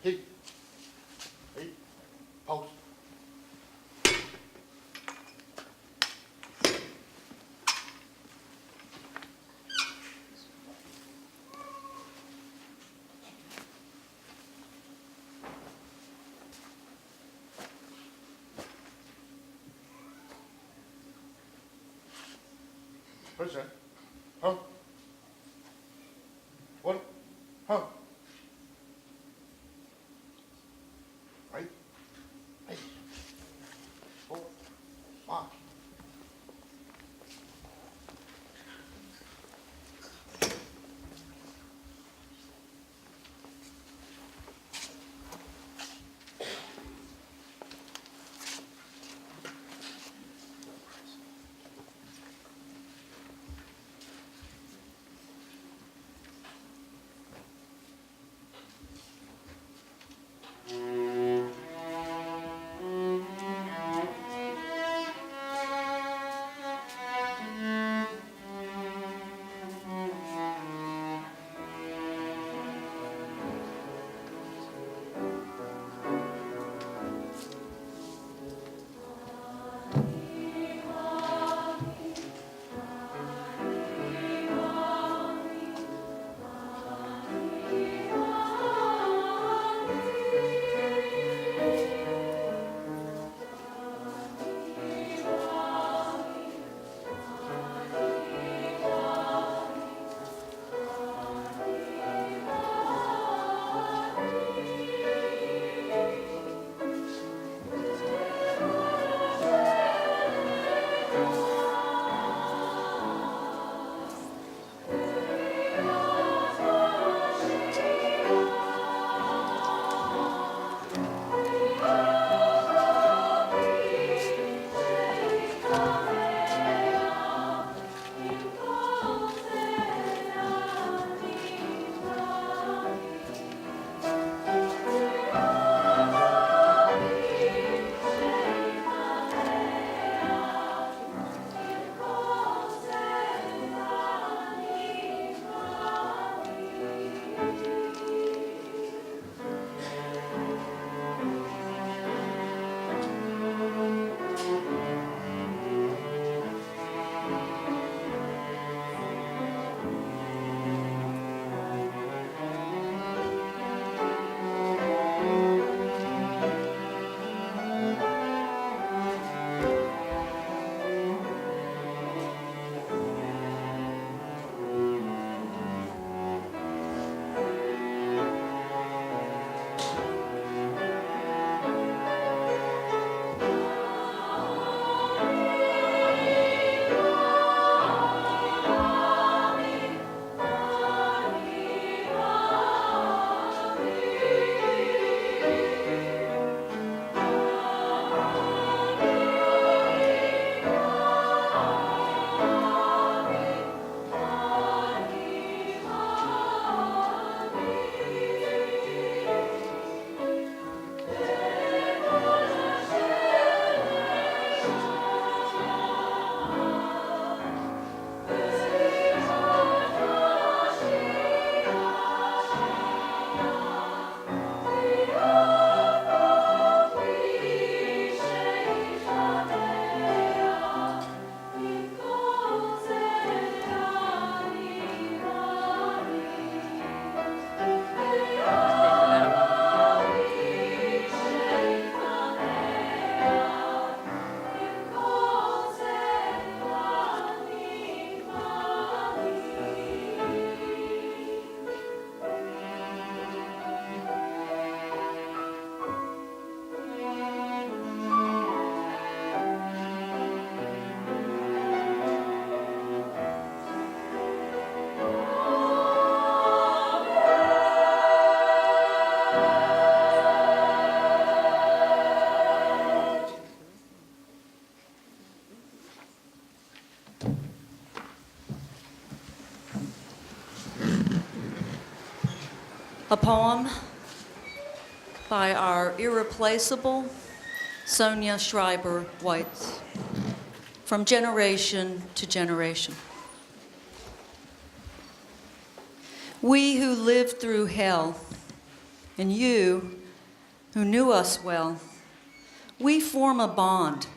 Hey, post. What's that? Huh? What? Huh? Right? Hey. 4, 5. A poem by our irreplaceable Sonia Schreiber White, From Generation to Generation. We who lived through hell and you, who knew us well, we form a bond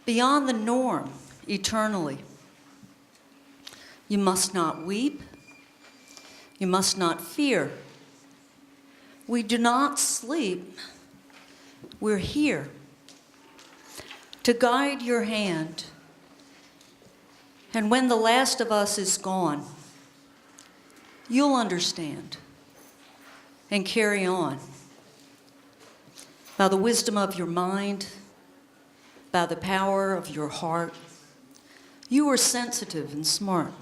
beyond the norm eternally. You must not weep. You must not fear. We do not sleep. We're here to guide your hand. And when the last of us is gone, you'll understand and carry on by the wisdom of your mind, by the power of your heart. You are sensitive and smart.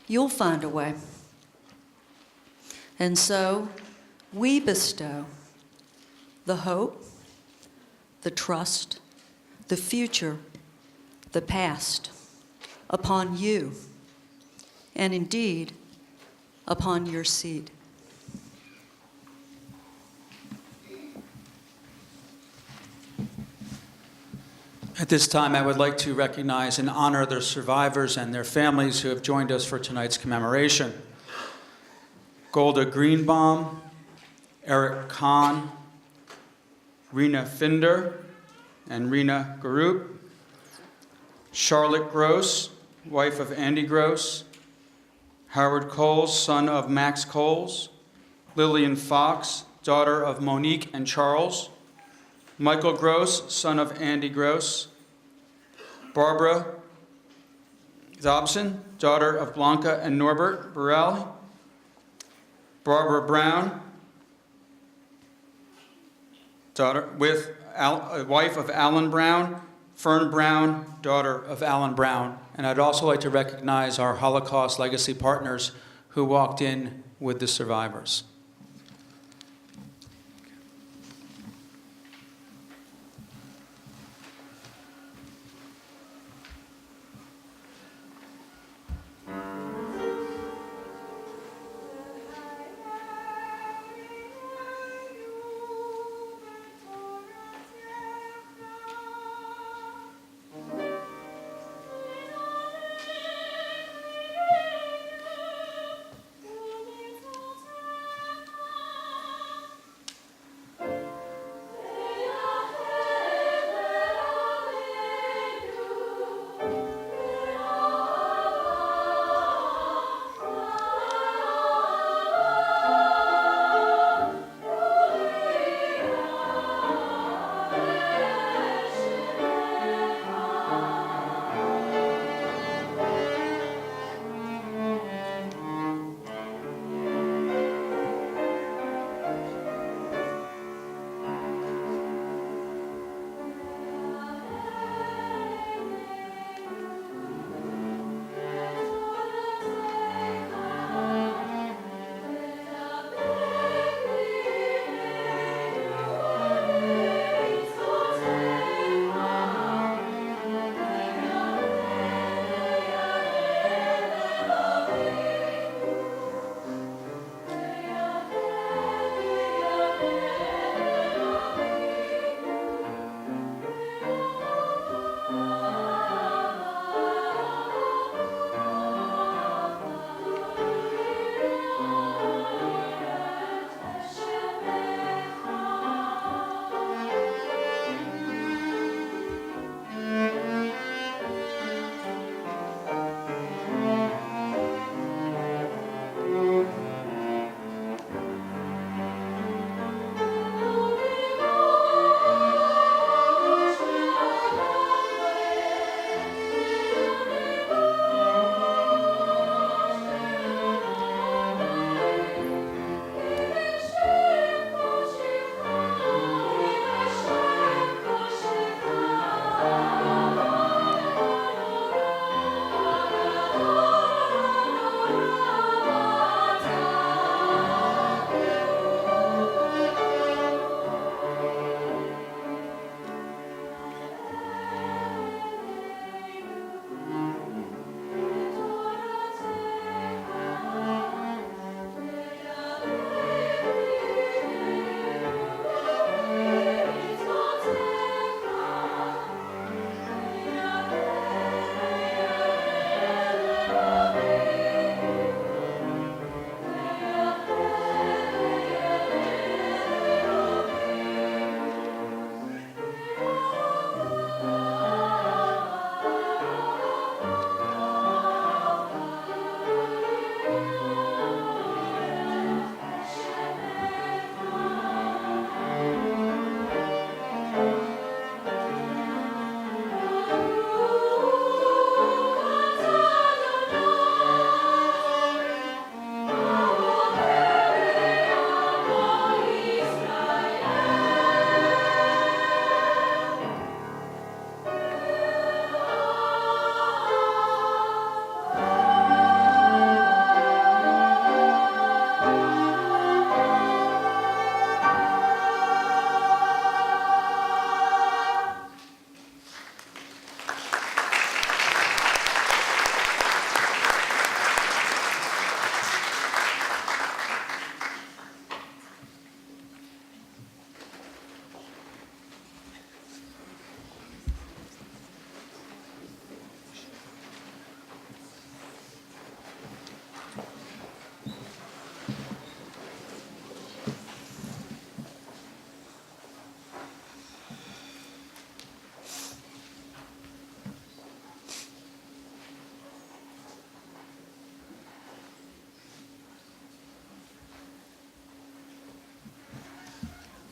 You'll find a way. And so we bestow the hope, the trust, the future, the past upon you, and indeed upon your seed. At this time, I would like to recognize and honor the survivors and their families who have joined us for tonight's commemoration. Golda Greenbaum, Eric Kahn, Rena Finder, and Rena Garup, Charlotte Gross, wife of Andy Gross, Howard Coles, son of Max Coles, Lillian Fox, daughter of Monique and Charles, Michael Gross, son of Andy Gross, Barbara Dobson, daughter of Blanca and Norbert Burrell, Barbara Brown, wife of Alan Brown, Fern Brown, daughter of Alan Brown. And I'd also like to recognize our Holocaust legacy partners who walked in with the survivors.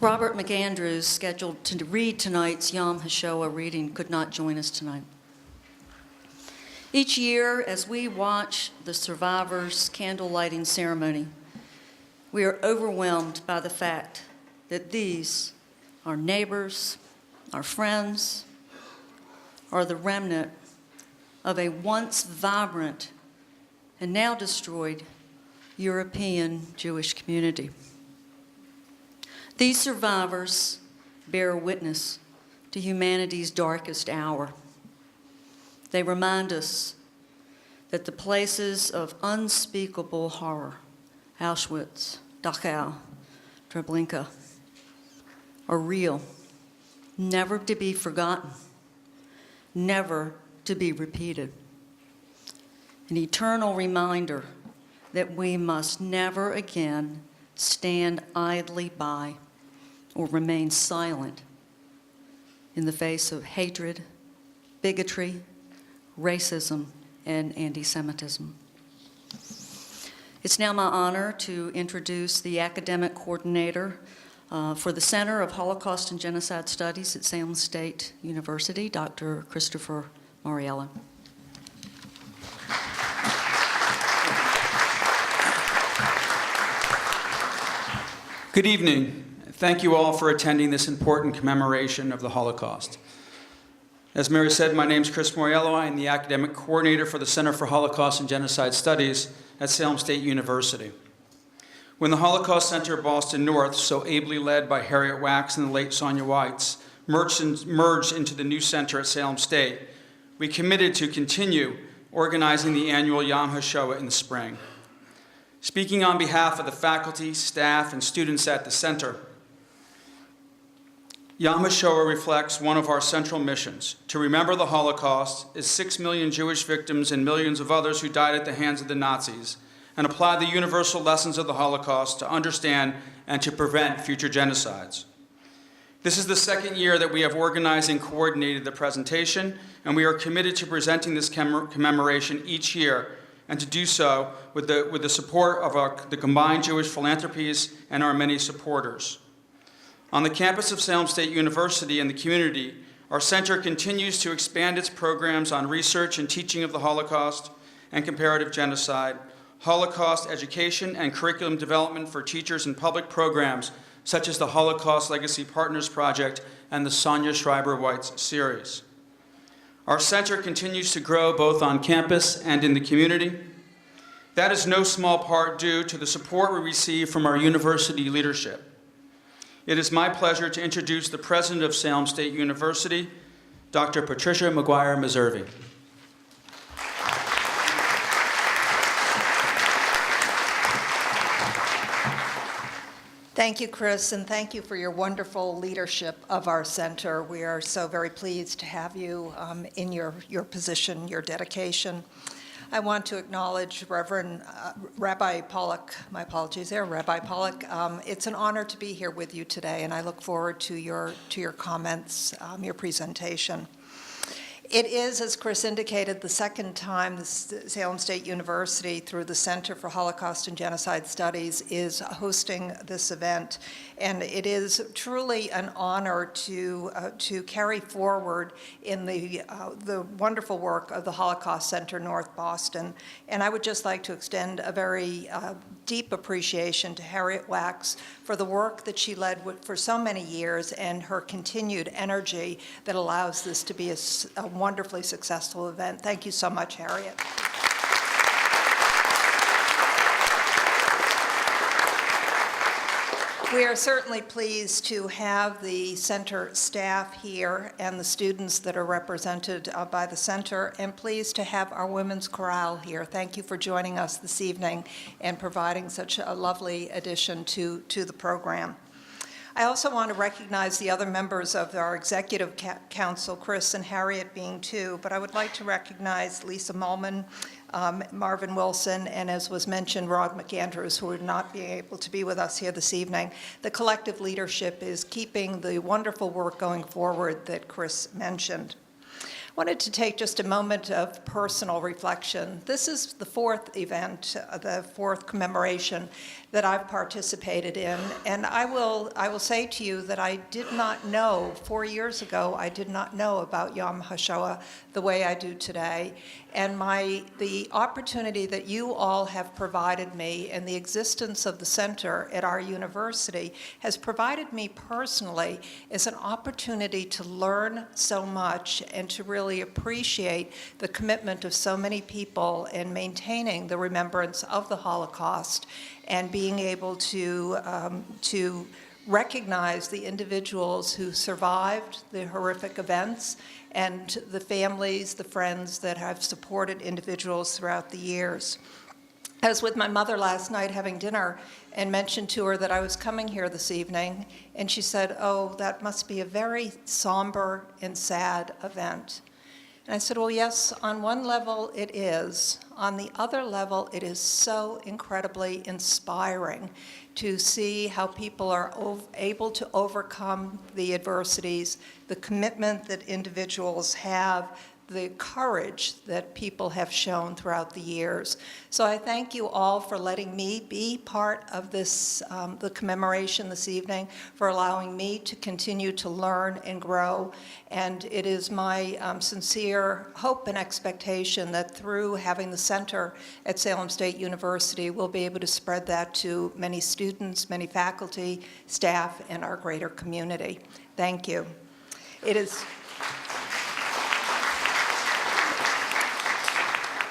Robert McAndrews, scheduled to read tonight's Yom HaShoah reading, could not join us tonight. Each year, as we watch the survivors' candle lighting ceremony, we are overwhelmed by the fact that these, our neighbors, our friends, are the remnant of a once vibrant and now destroyed European Jewish community. These survivors bear witness to humanity's darkest hour. They remind us that the places of unspeakable horror, Auschwitz, Dachau, Treblinka, are real, never to be forgotten, never to be repeated. An eternal reminder that we must never again stand idly by or remain silent in the face of hatred, bigotry, racism, and anti-Semitism. It's now my honor to introduce the academic coordinator for the Center of Holocaust and Genocide Studies at Salem State University, Dr. Christopher Mariella. Good evening. Thank you all for attending this important commemoration of the Holocaust. As Mary said, my name is Chris Moriello. I am the academic coordinator for the Center for Holocaust and Genocide Studies at Salem State University. When the Holocaust Center of Boston North, so ably led by Harriet Wax and the late Sonia Weitz, merged into the new center at Salem State, we committed to continue organizing the annual Yom HaShoah in the spring. Speaking on behalf of the faculty, staff, and students at the center, Yom HaShoah reflects one of our central missions, to remember the Holocaust as 6 million Jewish victims and millions of others who died at the hands of the Nazis, and apply the universal lessons of the Holocaust to understand and to prevent future genocides. This is the second year that we have organized and coordinated the presentation, and we are committed to presenting this commemoration each year, and to do so with the support of the combined Jewish philanthropies and our many supporters. On the campus of Salem State University and the community, our center continues to expand its programs on research and teaching of the Holocaust and comparative genocide, Holocaust education and curriculum development for teachers and public programs such as the Holocaust Legacy Partners Project and the Sonia Schreiber-Weitz series. Our center continues to grow both on campus and in the community. That is no small part due to the support we receive from our university leadership. It is my pleasure to introduce the president of Salem State University, Dr. Patricia McGuire-Meservey. Thank you, Chris, and thank you for your wonderful leadership of our center. We are so very pleased to have you in your position, your dedication. I want to acknowledge Reverend Rabbi Pollock. My apologies there, Rabbi Pollock. It's an honor to be here with you today, and I look forward to your comments, your presentation. It is, as Chris indicated, the second time the Salem State University, through the Center for Holocaust and Genocide Studies, is hosting this event. And it is truly an honor to carry forward in the wonderful work of the Holocaust Center North Boston. And I would just like to extend a very deep appreciation to Harriet Wax for the work that she led for so many years and her continued energy that allows this to be a wonderfully successful event. Thank you so much, Harriet. We are certainly pleased to have the center staff here and the students that are represented by the center, and pleased to have our women's chorale here. Thank you for joining us this evening and providing such a lovely addition to the program. I also want to recognize the other members of our executive council, Chris and Harriet being two, but I would like to recognize Lisa Mullman, Marvin Wilson, and as was mentioned, Rod McAndrews, who are not being able to be with us here this evening. The collective leadership is keeping the wonderful work going forward that Chris mentioned. wanted to take just a moment of personal reflection. This is the fourth event, the fourth commemoration that I've participated in, and I will say to you that I did not know, 4 years ago, I did not know about Yom HaShoah the way I do today. And the opportunity that you all have provided me and the existence of the center at our university has provided me personally as an opportunity to learn so much and to really appreciate the commitment of so many people in maintaining the remembrance of the Holocaust and being able to recognize the individuals who survived the horrific events and the families, the friends that have supported individuals throughout the years. I was with my mother last night having dinner and mentioned to her that I was coming here this evening, and she said, "Oh, that must be a very somber and sad event." And I said, well, yes, on one level it is. On the other level, it is so incredibly inspiring to see how people are able to overcome the adversities, the commitment that individuals have, the courage that people have shown throughout the years. So I thank you all for letting me be part of this, the commemoration this evening, for allowing me to continue to learn and grow. And it is my sincere hope and expectation that through having the center at Salem State University, we'll be able to spread that to many students, many faculty, staff, and our greater community. Thank you.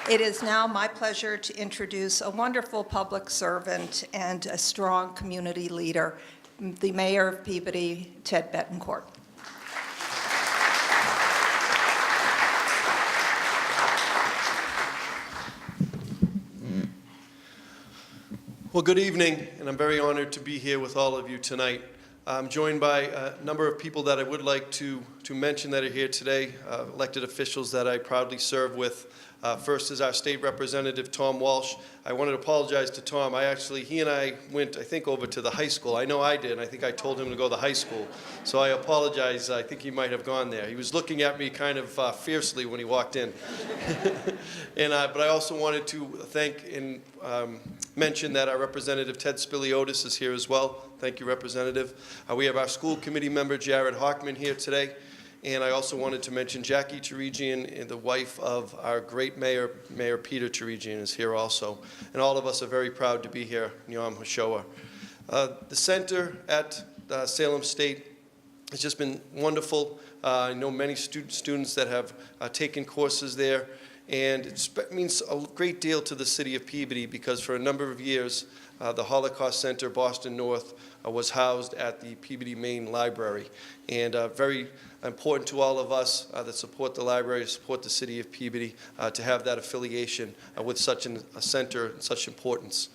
It is now my pleasure to introduce a wonderful public servant and a strong community leader, the Mayor of Peabody, Ted Betancourt. Well, good evening, and I'm very honored to be here with all of you tonight. I'm joined by a number of people that I would like to mention that are here today, elected officials that I proudly serve with. First is our state representative, Tom Walsh. I wanted to apologize to Tom. He and I went, I think, over to the high school. I know I did, and I think I told him to go to the high school. So I apologize. I think he might have gone there. He was looking at me kind of fiercely when he walked in. But I also wanted to thank and mention that our representative, Ted Spiliotis, is here as well. Thank you, Representative. We have our school committee member, Jared Hockman, here today. And I also wanted to mention Jackie Turigian, the wife of our great mayor, Mayor Peter Turigian, is here also. And all of us are very proud to be here in Yom HaShoah. The center at Salem State has just been wonderful. I know many students that have taken courses there. And it means a great deal to the city of Peabody because for a number of years, the Holocaust Center, Boston North, was housed at the Peabody Main Library. And very important to all of us that support the library, support the city of Peabody, to have that affiliation with such a center and such importance.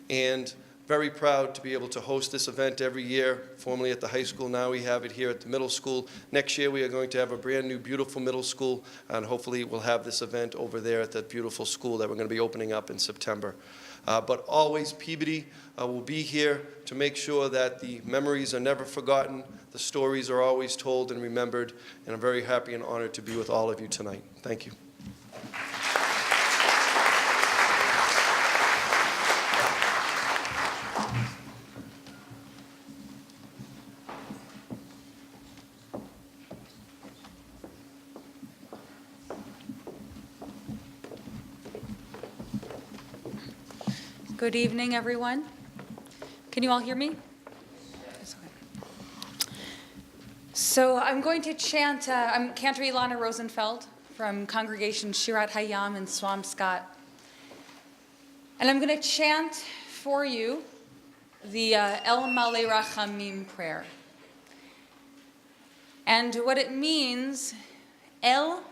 And very proud to be able to host this event every year, formerly at the high school. Now we have it here at the middle school. Next year we are going to have a brand new, beautiful middle school, and hopefully we'll have this event over there at that beautiful school that we're going to be opening up in September. But always Peabody will be here to make sure that the memories are never forgotten, the stories are always told and remembered, and I'm very happy and honored to be with all of you tonight. Thank you. Good evening, everyone. Can you all hear me? Yes, okay. So I'm going to chant, I'm Cantor Ilana Rosenfeld from Congregation Shirat Hayam in Swampscott. And I'm going to chant for you the El Malei Rachamim prayer. And what it means, El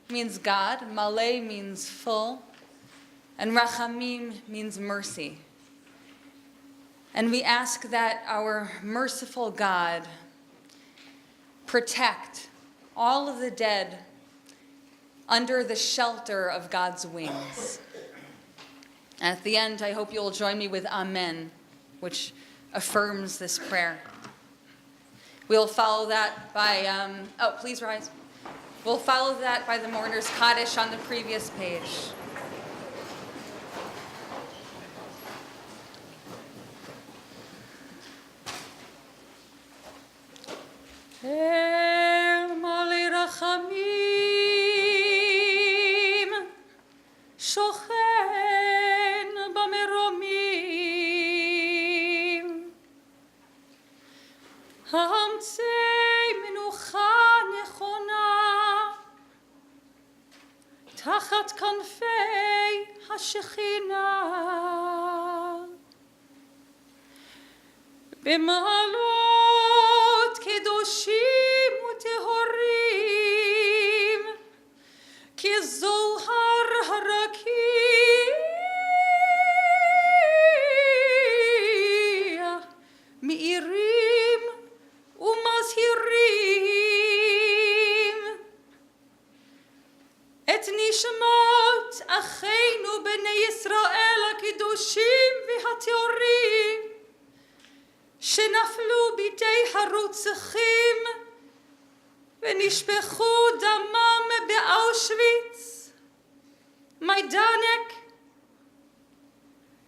means God, Malei means full, and Rachamim means mercy. And we ask that our merciful God protect all of the dead under the shelter of God's wings. At the end, I hope you'll join me with Amen, which affirms this prayer. We'll follow that by, please rise. We'll follow that by the mourner's Kaddish on the previous page. El male rachamim, shochen bameromim, haamtzei menucha nechona, tachat kanfei hashechina, במעלות קדושים וטהורים, כזוהר הרקיע, מאירים ומזהירים, את נשמות אחינו בני ישראל הקדושים והטהורים, שנפלו בידי הרוצחים ונשפכו דמם באושוויץ, מיידנק,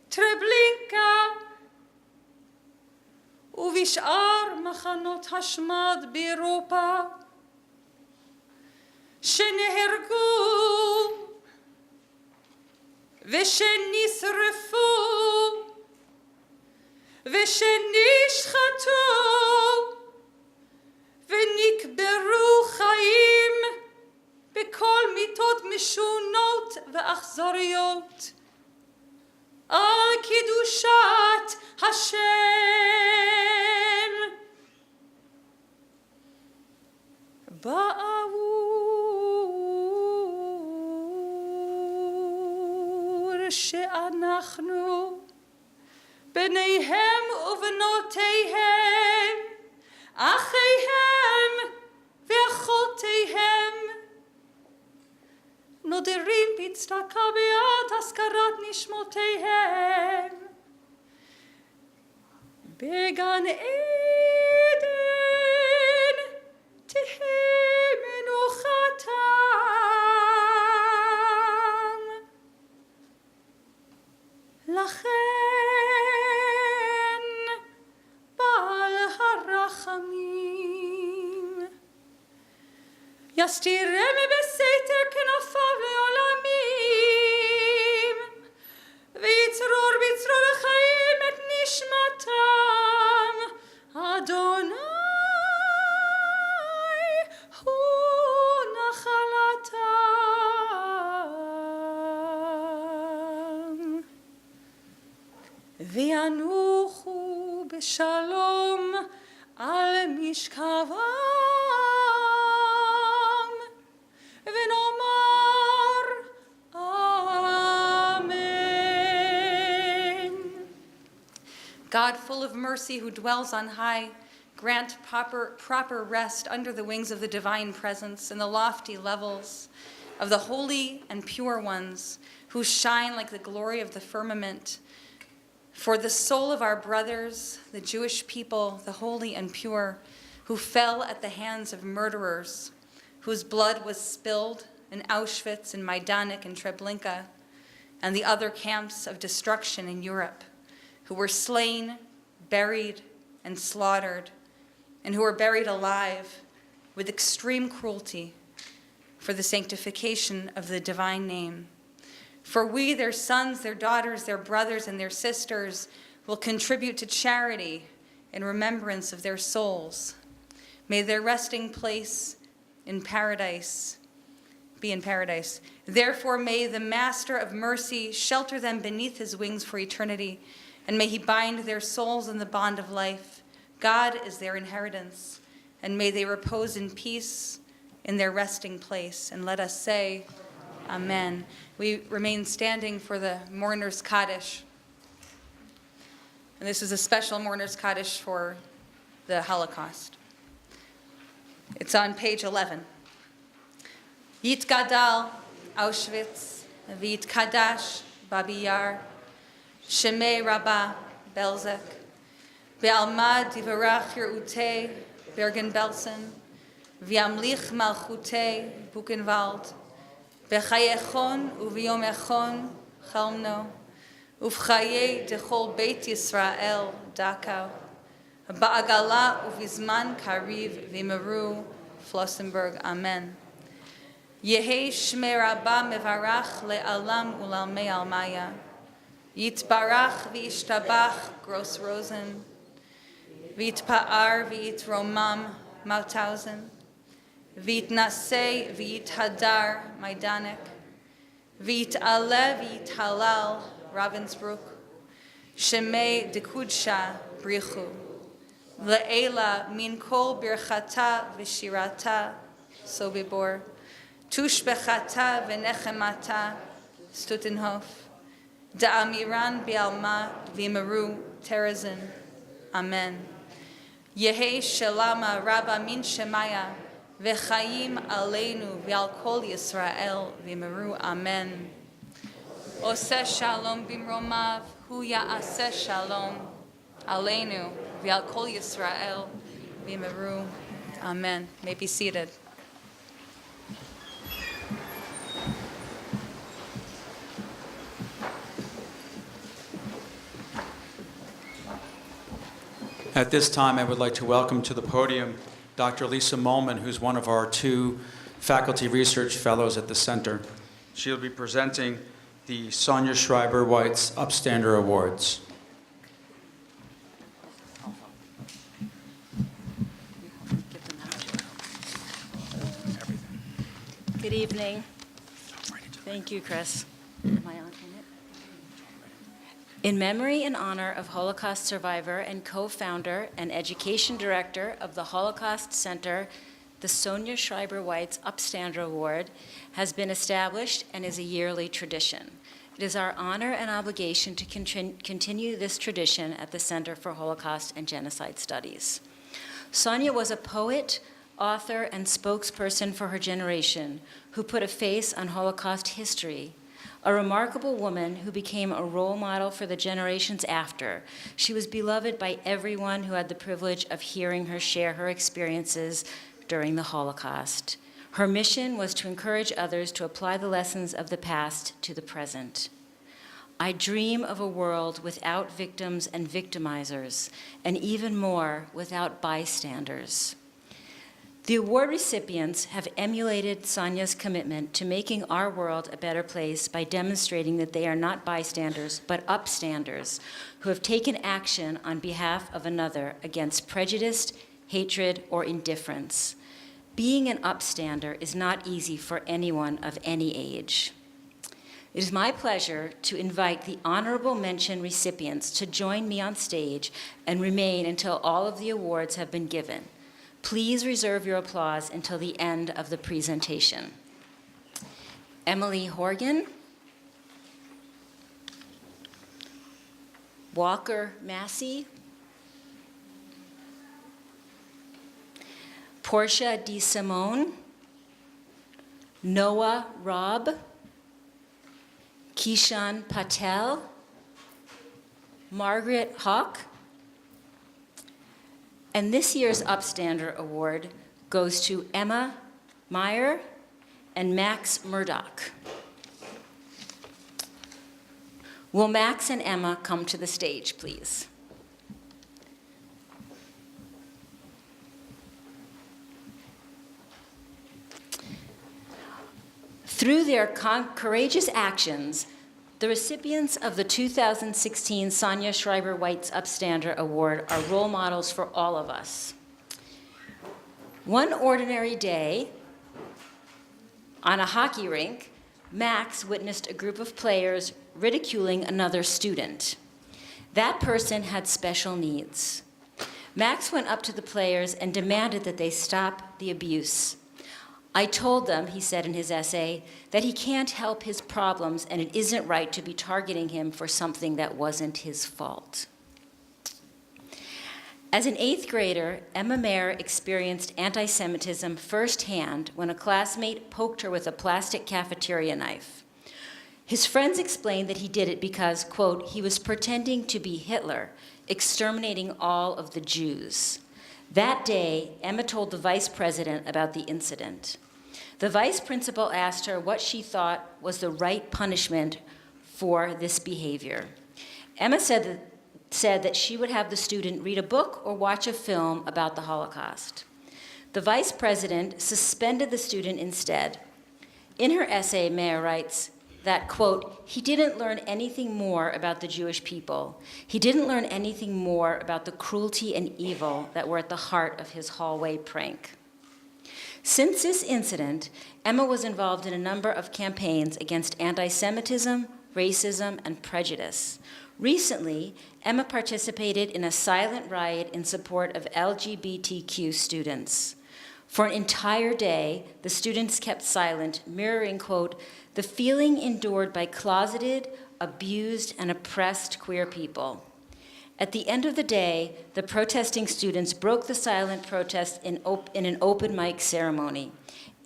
טרבלינקה ובשאר מחנות השמד באירופה, שנהרגו ושנשרפו ושנשחטו ונקברו חיים בכל מיתות משונות ואכזריות על קדושת השם. בעבור שאנחנו בניהם ובנותיהם, אחיהם ואחותיהם, נודרים בצדקה בעד הזכרת נשמותיהם, בגן עדן תהא מנוחתם. לכן יסתירם בסתר כנפיו לעולמים, ויצרור בצרור החיים את נשמתם. אדוני הוא נחלתם. וינוחו בשלום על משכבם. God, full of mercy, who dwells on high, grant proper rest under the wings of the divine presence in the lofty levels of the holy and pure ones who shine like the glory of the firmament. For the soul of our brothers, the Jewish people, the holy and pure, who fell at the hands of murderers, whose blood was spilled in Auschwitz and Majdanek and Treblinka, and the other camps of destruction in Europe, who were slain, buried, and slaughtered, and who were buried alive with extreme cruelty for the sanctification of the divine name. For we, their sons, their daughters, their brothers, and their sisters, will contribute to charity in remembrance of their souls. May their resting place in paradise be in paradise. Therefore, may the Master of mercy shelter them beneath his wings for eternity, and may he bind their souls in the bond of life. God is their inheritance, and may they repose in peace in their resting place. And let us say, Amen. We remain standing for the mourner's Kaddish. And this is a special mourner's Kaddish for the Holocaust. It's on page 11. Yitgadal Auschwitz, V'yitkadash Babi Yar, Shemei Rabbah Belzec, Be'almad Divarach Yerutei Bergen-Belsen, v'yamlich malchutei Buchenwald, b'chayechon u'v'yomechon chalmno, uv'chaye dechol Beit Yisrael Dachau, ba'agala u'vizman kariv v'meru Flossenburg, Amen. Yehi Shmei Rabba mevarach le'alam u'lalmei almaya, Yitbarach v'yishtabach Gross Rosen, v'yitpa'ar v'yitromam Mauthausen, v'yitnaseh v'yithadar Majdanek, v'yit'aleh v'yithalal Ravensbrück, Shemei dekudsha brichu, le'ela min kol birchata v'shirata sobibor, tushbechata v'nechemata stutenhof, da'amiran bi'alma v'meru terazin. Amen. Yehi shalama rabba min shemaya v'chaim aleinu v'al kol Yisrael v'meru. Amen. Oseh shalom bimromav hu ya'aseh shalom aleinu v'al kol Yisrael v'meru. Amen. May be seated. At this time, I would like to welcome to the podium Dr. Lisa Molman, who's one of our 2 faculty research fellows at the center. She'll be presenting the Sonia Schreiber-White's Upstander Awards. Good evening. Thank you, Chris. Am I on it? In memory and honor of Holocaust survivor and co-founder and education director of the Holocaust Center, the Sonia Schreiber-White's Upstander Award has been established and is a yearly tradition. It is our honor and obligation to continue this tradition at the Center for Holocaust and Genocide Studies. Sonia was a poet, author, and spokesperson for her generation who put a face on Holocaust history. A remarkable woman who became a role model for the generations after. She was beloved by everyone who had the privilege of hearing her share her experiences during the Holocaust. Her mission was to encourage others to apply the lessons of the past to the present. I dream of a world without victims and victimizers, and even more, without bystanders. The award recipients have emulated Sonia's commitment to making our world a better place by demonstrating that they are not bystanders, but upstanders who have taken action on behalf of another against prejudice, hatred, or indifference. Being an upstander is not easy for anyone of any age. It is my pleasure to invite the honorable mention recipients to join me on stage and remain until all of the awards have been given. Please reserve your applause until the end of the presentation. Emily Horgan, Walker Massey, Portia DeSimone, Noah Robb, Kishan Patel, Margaret Hawk. And this year's Upstander Award goes to Emma Meyer and Max Murdoch. Will Max and Emma come to the stage, please? Through their courageous actions, the recipients of the 2016 Sonia Schreiber-White's Upstander Award are role models for all of us. One ordinary day, on a hockey rink, Max witnessed a group of players ridiculing another student. That person had special needs. Max went up to the players and demanded that they stop the abuse. I told them, he said in his essay, that he can't help his problems and it isn't right to be targeting him for something that wasn't his fault. As an 8th grader, Emma Mayer experienced anti-Semitism firsthand when a classmate poked her with a plastic cafeteria knife. His friends explained that he did it because, quote, he was pretending to be Hitler, exterminating all of the Jews. That day, Emma told the vice president about the incident. The vice principal asked her what she thought was the right punishment for this behavior. Emma said that she would have the student read a book or watch a film about the Holocaust. The vice president suspended the student instead. In her essay, Maya writes that, quote, he didn't learn anything more about the Jewish people. He didn't learn anything more about the cruelty and evil that were at the heart of his hallway prank. Since this incident, Emma was involved in a number of campaigns against anti-Semitism, racism, and prejudice. Recently, Emma participated in a silent riot in support of LGBTQ students. For an entire day, the students kept silent, mirroring, quote, the feeling endured by closeted, abused, and oppressed queer people. At the end of the day, the protesting students broke the silent protest in an open mic ceremony.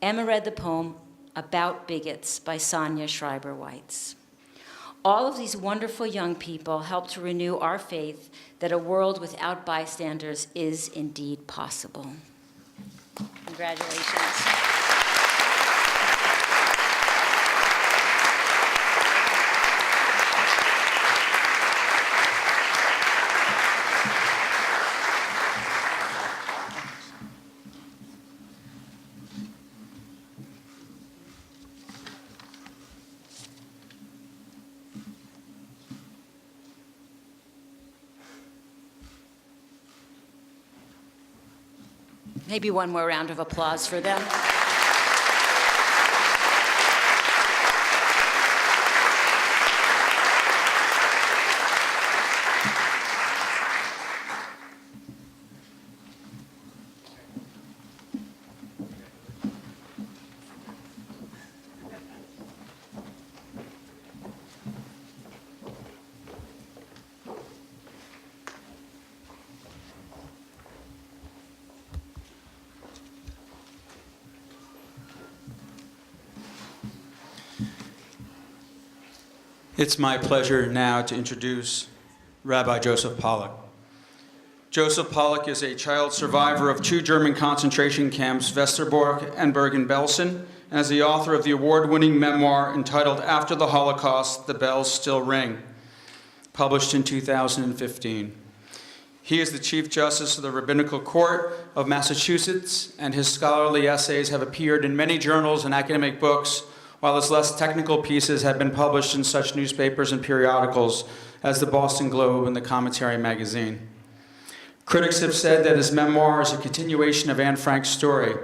Emma read the poem About Bigots by Sonia Schreiber-Weitz. All of these wonderful young people helped to renew our faith that a world without bystanders is indeed possible. Congratulations. Maybe one more round of applause for them. It's my pleasure now to introduce Rabbi Joseph Pollack. Joseph Pollack is a child survivor of 2 German concentration camps, Westerbork and Bergen-Belsen, and is the author of the award-winning memoir entitled After the Holocaust, The Bells Still Ring, published in 2015. He is the Chief Justice of the Rabbinical Court of Massachusetts, and his scholarly essays have appeared in many journals and academic books, while his less technical pieces have been published in such newspapers and periodicals as the Boston Globe and the Commentary magazine. Critics have said that his memoir is a continuation of Anne Frank's story.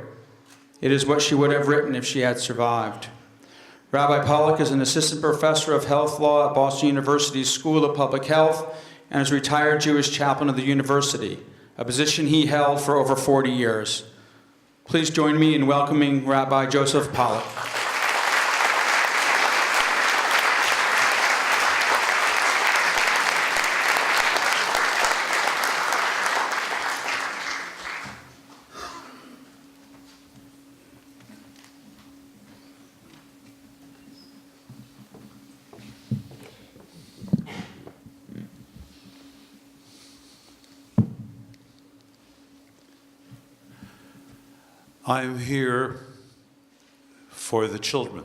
It is what she would have written if she had survived. Rabbi Pollack is an assistant professor of health law at Boston University's School of Public Health and is retired Jewish chaplain of the university, a position he held for over 40 years. Please join me in welcoming Rabbi Joseph Pollack. I'm here for the children.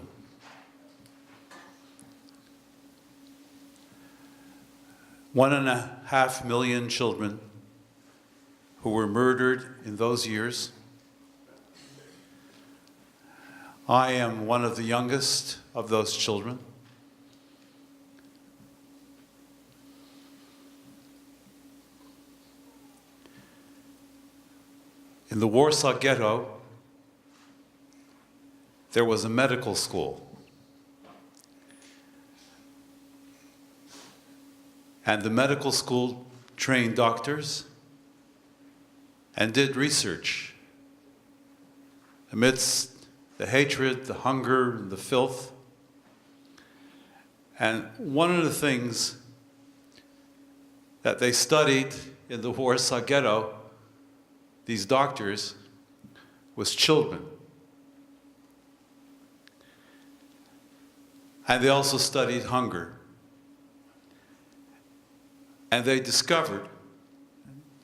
One and a half million children who were murdered in those years. I am one of the youngest of those children. In the Warsaw Ghetto, there was a medical school. And the medical school trained doctors and did research amidst the hatred, the hunger, and the filth. And one of the things that they studied in the Warsaw Ghetto, these doctors, was children. And they also studied hunger. And they discovered,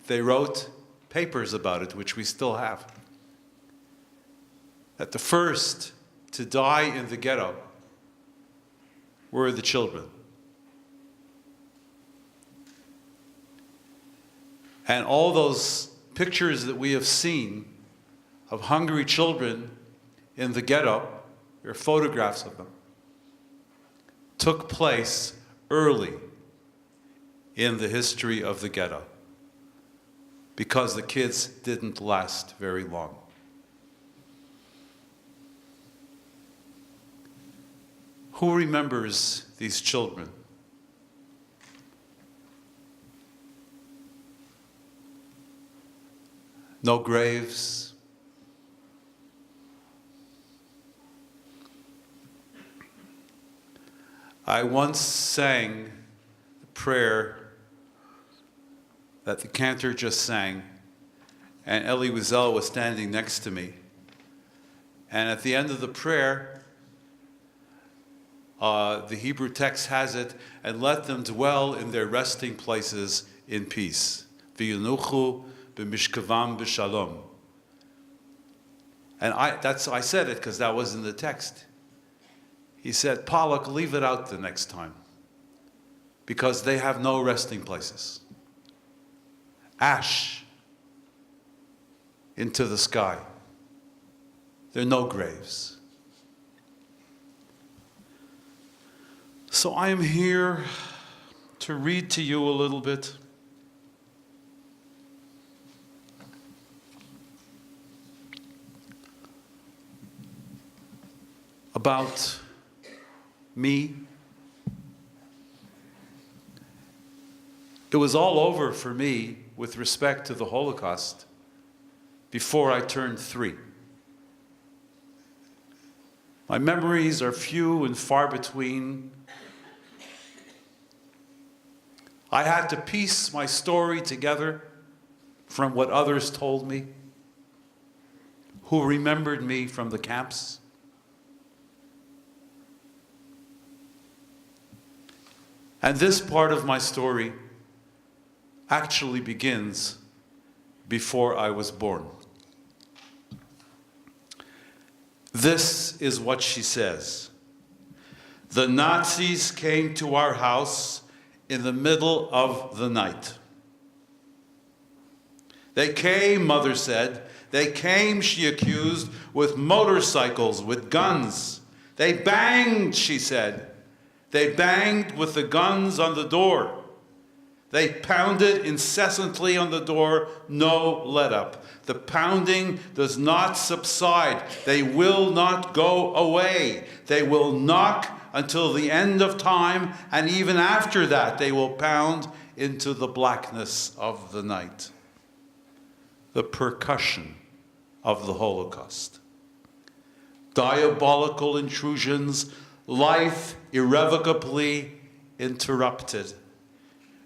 they wrote papers about it, which we still have, that the first to die in the ghetto were the children. And all those pictures that we have seen of hungry children in the ghetto, there are photographs of them, took place early in the history of the ghetto because the kids didn't last very long. Who remembers these children? No graves. I once sang the prayer that the cantor just sang, and Elie Wiesel was standing next to me. And at the end of the prayer, the Hebrew text has it, and let them dwell in their resting places in peace. V'yanuchu b'mishkavam b'shalom. And I said it because that was in the text. He said, Pollock, leave it out the next time, because they have no resting places. Ash into the sky. There are no graves. So I am here to read to you a little bit about me. It was all over for me with respect to the Holocaust before I turned 3. My memories are few and far between. I had to piece my story together from what others told me, who remembered me from the camps. And this part of my story actually begins before I was born. This is what she says. The Nazis came to our house in the middle of the night. They came, Mother said. They came, she accused, with motorcycles, with guns. They banged, she said. They banged with the guns on the door. They pounded incessantly on the door, no let-up. The pounding does not subside. They will not go away. They will knock until the end of time, and even after that, they will pound into the blackness of the night. The percussion of the Holocaust. Diabolical intrusions, life irrevocably interrupted.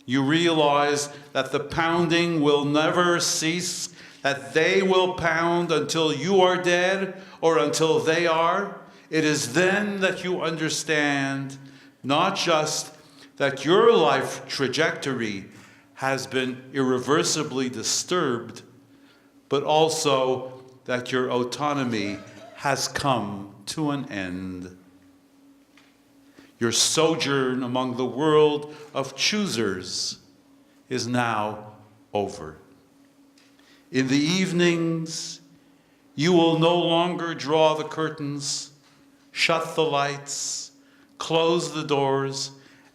You realize that the pounding will never cease, that they will pound until you are dead or until they are. It is then that you understand not just that your life trajectory has been irreversibly disturbed, but also that your autonomy has come to an end. Your sojourn among the world of choosers is now over. In the evenings, you will no longer draw the curtains, shut the lights, close the doors,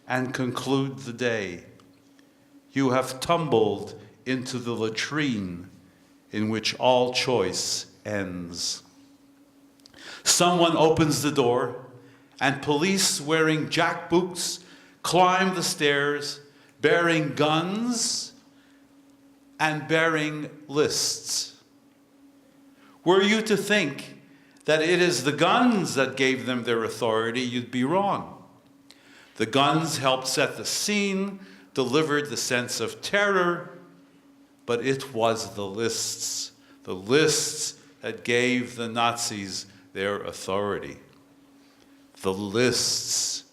and conclude the day. You have tumbled into the latrine in which all choice ends. Someone opens the door, and police wearing jackboots climb the stairs, bearing guns and bearing lists. Were you to think that it is the guns that gave them their authority, you'd be wrong. The guns helped set the scene, delivered the sense of terror, but it was the lists that gave the Nazis their authority. The lists,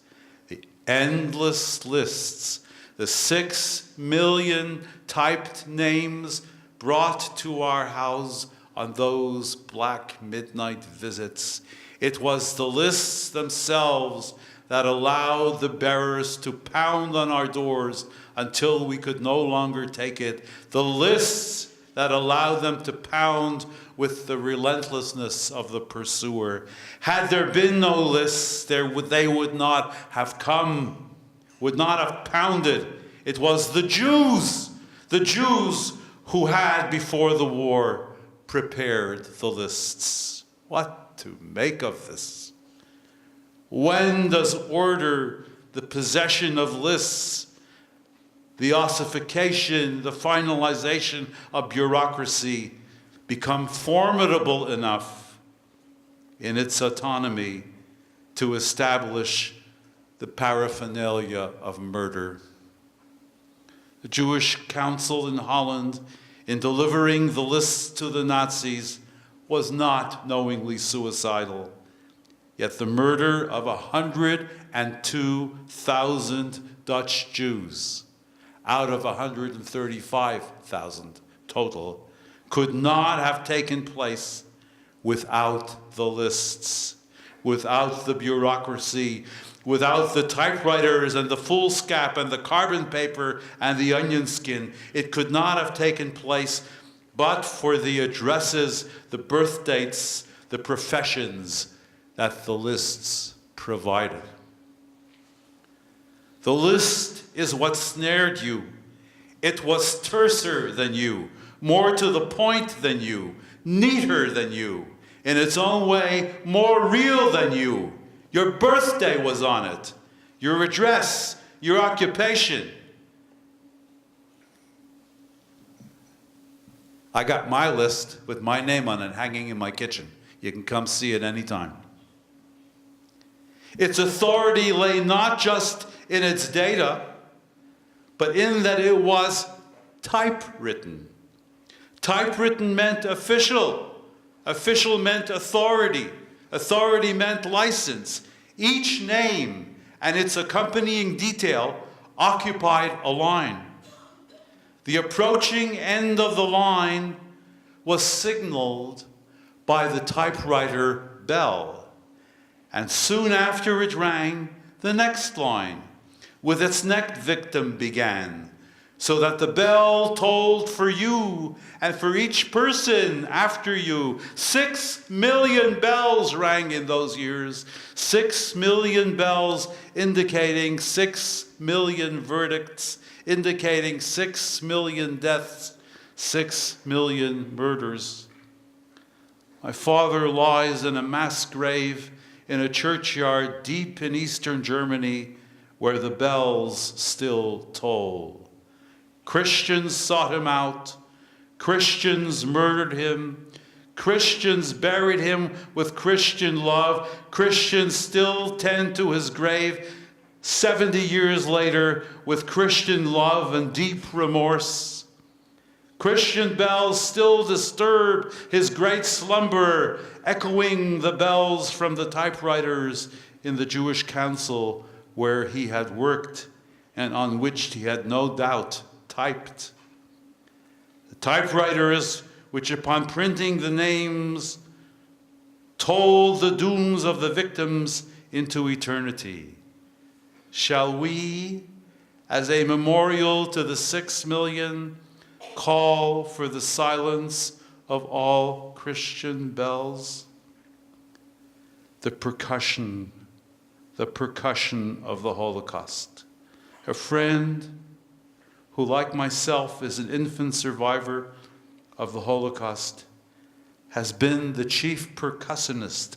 the endless lists, the 6 million typed names brought to our house on those black midnight visits. It was the lists themselves that allowed the bearers to pound on our doors until we could no longer take it. The lists that allowed them to pound with the relentlessness of the pursuer. Had there been no lists, they would not have come, would not have pounded. It was the Jews who had, before the war, prepared the lists. What to make of this? When does order, the possession of lists, the ossification, the finalization of bureaucracy become formidable enough in its autonomy to establish the paraphernalia of murder? The Jewish Council in Holland, in delivering the lists to the Nazis, was not knowingly suicidal. Yet the murder of 102,000 Dutch Jews out of 135,000 total could not have taken place without the lists, without the bureaucracy, without the typewriters and the foolscap and the carbon paper and the onion skin. It could not have taken place but for the addresses, the birth dates, the professions that the lists provided. The list is what snared you. It was terser than you, more to the point than you, neater than you, in its own way, more real than you. Your birthday was on it, your address, your occupation. I got my list with my name on it hanging in my kitchen. You can come see it anytime. Its authority lay not just in its data, but in that it was typewritten. Typewritten meant official. Official meant authority. Authority meant license. Each name and its accompanying detail occupied a line. The approaching end of the line was signaled by the typewriter bell. And soon after it rang, the next line with its next victim began, so that the bell tolled for you and for each person after you. 6 million bells rang in those years. 6 million bells indicating 6 million verdicts, indicating 6 million deaths, 6 million murders. My father lies in a mass grave in a churchyard deep in eastern Germany where the bells still toll. Christians sought him out. Christians murdered him. Christians buried him with Christian love. Christians still tend to his grave 70 years later with Christian love and deep remorse. Christian bells still disturb his great slumber, echoing the bells from the typewriters in the Jewish Council where he had worked and on which he had no doubt typed. The typewriters which upon printing the names told the dooms of the victims into eternity. Shall we, as a memorial to the 6 million, call for the silence of all Christian bells? The percussion of the Holocaust. A friend who, like myself, is an infant survivor of the Holocaust, has been the chief percussionist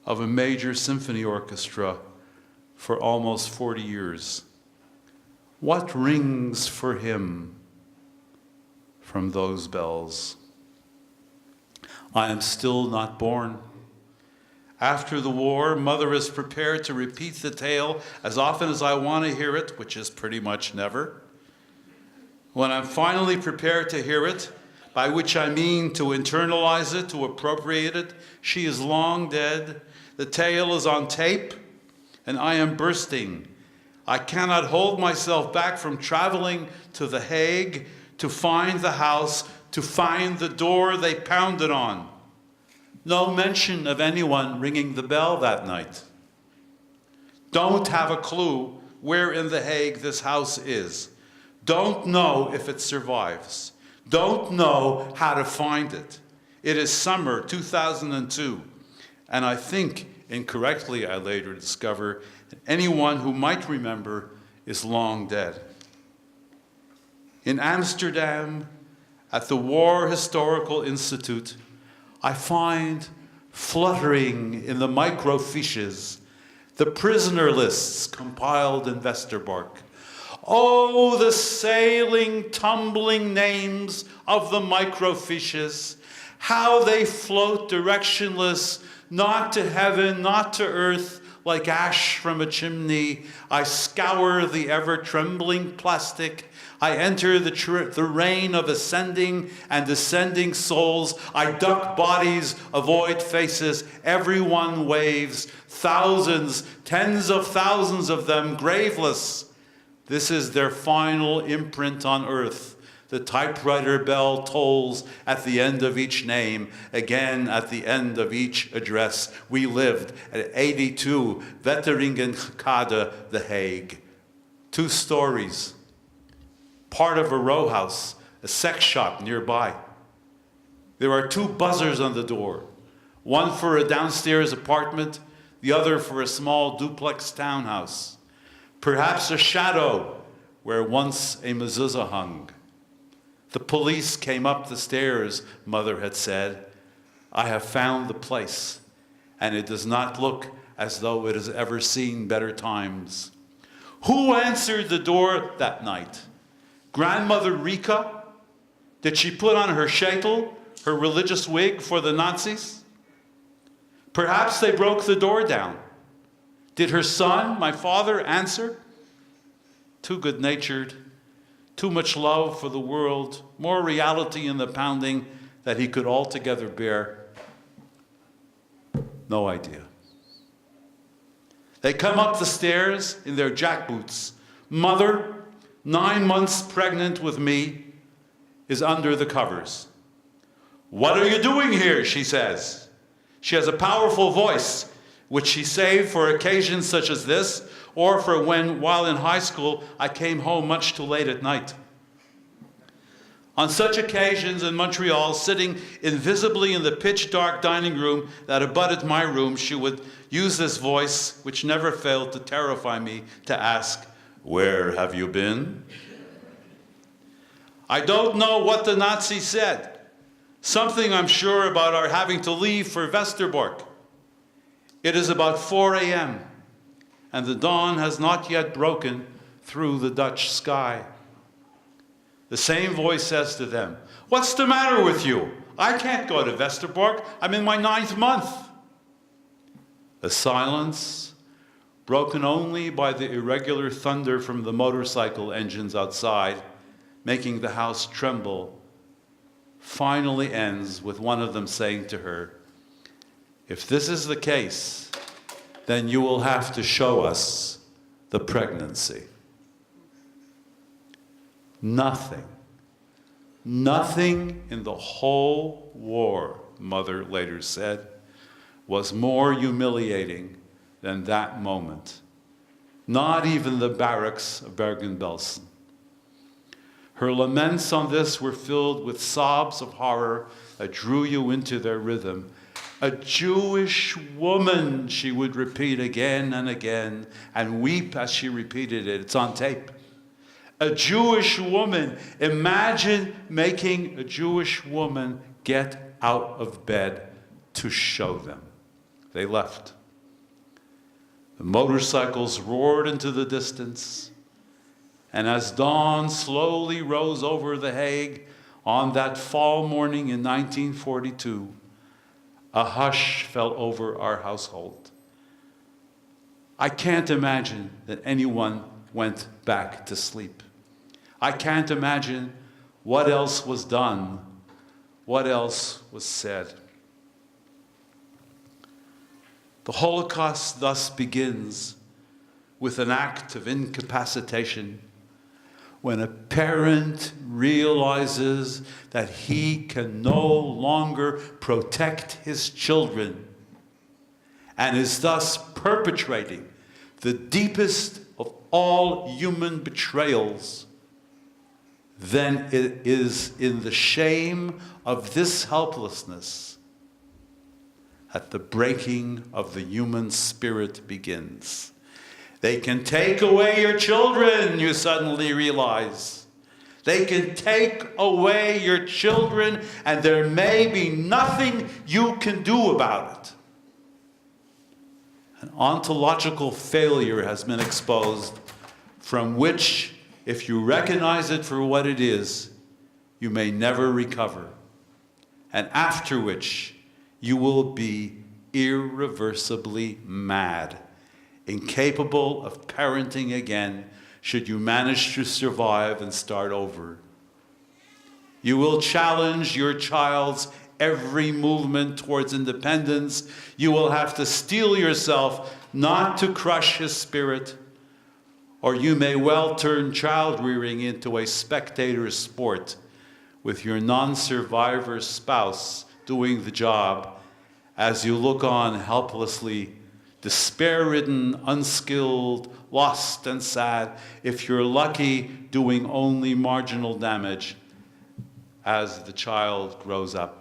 of a major symphony orchestra for almost 40 years. What rings for him from those bells? I am still not born. After the war, Mother is prepared to repeat the tale as often as I want to hear it, which is pretty much never. When I'm finally prepared to hear it, by which I mean to internalize it, to appropriate it, she is long dead. The tale is on tape, and I am bursting. I cannot hold myself back from traveling to The Hague to find the house, to find the door they pounded on. No mention of anyone ringing the bell that night. Don't have a clue where in The Hague this house is. Don't know if it survives. Don't know how to find it. It is summer 2002, and I think, incorrectly I later discover, that anyone who might remember is long dead. In Amsterdam, at the War Historical Institute, I find fluttering in the microfiches the prisoner lists compiled in Westerbork. Oh, the sailing, tumbling names of the microfiches, how they float directionless, not to heaven, not to earth, like ash from a chimney. I scour the ever-trembling plastic. I enter the rain of ascending and descending souls. I duck bodies, avoid faces. Everyone waves. Thousands, tens of thousands of them, graveless. This is their final imprint on earth. The typewriter bell tolls at the end of each name, again at the end of each address. We lived at 82 Wetteringenkade, The Hague. 2 stories. Part of a row house, a sex shop nearby. There are 2 buzzers on the door, one for a downstairs apartment, the other for a small duplex townhouse. Perhaps a shadow where once a mezuzah hung. The police came up the stairs, Mother had said. I have found the place, and it does not look as though it has ever seen better times. Who answered the door that night? Grandmother Rika? Did she put on her sheitel, her religious wig for the Nazis? Perhaps they broke the door down. Did her son, my father, answer? Too good-natured, too much love for the world, more reality in the pounding that he could altogether bear. No idea. They come up the stairs in their jackboots. Mother, 9 months pregnant with me, is under the covers. What are you doing here, she says. She has a powerful voice, which she saved for occasions such as this, or for when, while in high school, I came home much too late at night. On such occasions in Montreal, sitting invisibly in the pitch-dark dining room that abutted my room, she would use this voice, which never failed to terrify me, to ask, "Where have you been?" I don't know what the Nazis said. Something, I'm sure, about our having to leave for Westerbork. It is about 4 a.m., and the dawn has not yet broken through the Dutch sky. The same voice says to them, "What's the matter with you? I can't go to Westerbork. I'm in my 9th month." A silence, broken only by the irregular thunder from the motorcycle engines outside, making the house tremble, finally ends with one of them saying to her, "If this is the case, then you will have to show us the pregnancy." Nothing in the whole war, Mother later said, was more humiliating than that moment. Not even the barracks of Bergen-Belsen. Her laments on this were filled with sobs of horror that drew you into their rhythm. "A Jewish woman," she would repeat again and again, and weep as she repeated it. It's on tape. A Jewish woman. Imagine making a Jewish woman get out of bed to show them. They left. The motorcycles roared into the distance, and as dawn slowly rose over The Hague on that fall morning in 1942, a hush fell over our household. I can't imagine that anyone went back to sleep. I can't imagine what else was done, what else was said. The Holocaust thus begins with an act of incapacitation when a parent realizes that he can no longer protect his children and is thus perpetrating the deepest of all human betrayals, then it is in the shame of this helplessness that the breaking of the human spirit begins. They can take away your children, you suddenly realize. They can take away your children, and there may be nothing you can do about it. An ontological failure has been exposed, from which, if you recognize it for what it is, you may never recover, and after which you will be irreversibly mad, incapable of parenting again should you manage to survive and start over. You will challenge your child's every movement towards independence. You will have to steel yourself not to crush his spirit, or you may well turn child rearing into a spectator sport with your non-survivor spouse doing the job as you look on helplessly, despair-ridden, unskilled, lost and sad, if you're lucky, doing only marginal damage as the child grows up.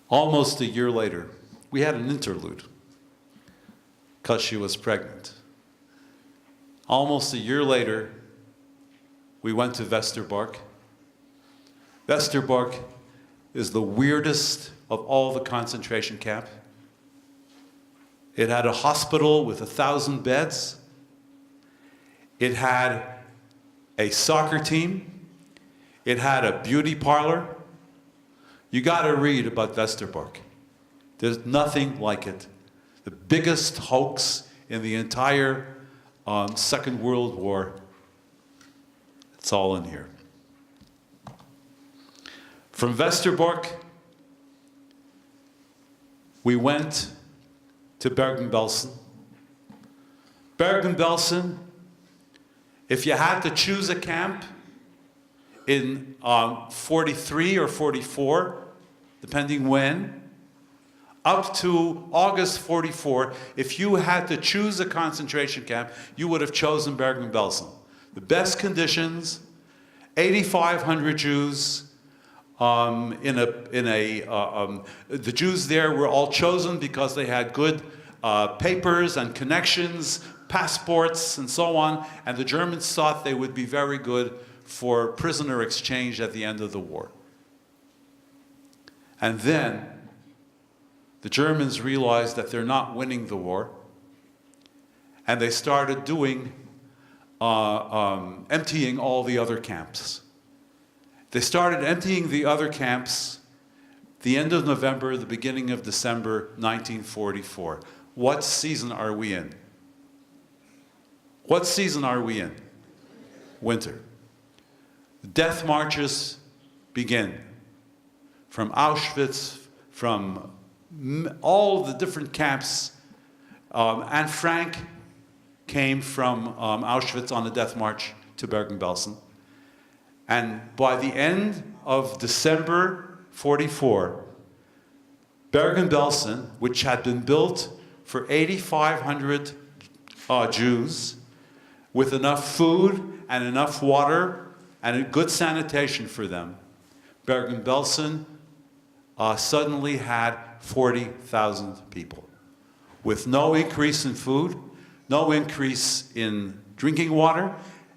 Almost a year later, we had an interlude because she was pregnant. Almost a year later, we went to Westerbork. Westerbork is the weirdest of all the concentration camps. It had a hospital with 1,000 beds. It had a soccer team. It had a beauty parlor. You got to read about Westerbork. There's nothing like it. The biggest hoax in the entire Second World War. It's all in here. From Westerbork, we went to Bergen-Belsen. Bergen-Belsen, if you had to choose a camp in 43 or 44, depending when, up to August 44, if you had to choose a concentration camp, you would have chosen Bergen-Belsen. The best conditions, 8,500 Jews. The Jews there were all chosen because they had good papers and connections, passports, and so on, and the Germans thought they would be very good for prisoner exchange at the end of the war. And then the Germans realized that they're not winning the war, and they started doing emptying all the other camps. They started emptying the other camps the end of November, the beginning of December 1944. What season are we in? What season are we in? Winter. The death marches begin from Auschwitz, from all the different camps. Anne Frank came from Auschwitz on a death march to Bergen-Belsen. And by the end of December 44, Bergen-Belsen, which had been built for 8,500 Jews, with enough food and enough water and good sanitation for them, Bergen-Belsen suddenly had 40,000 people, with no increase in food, no increase in drinking water,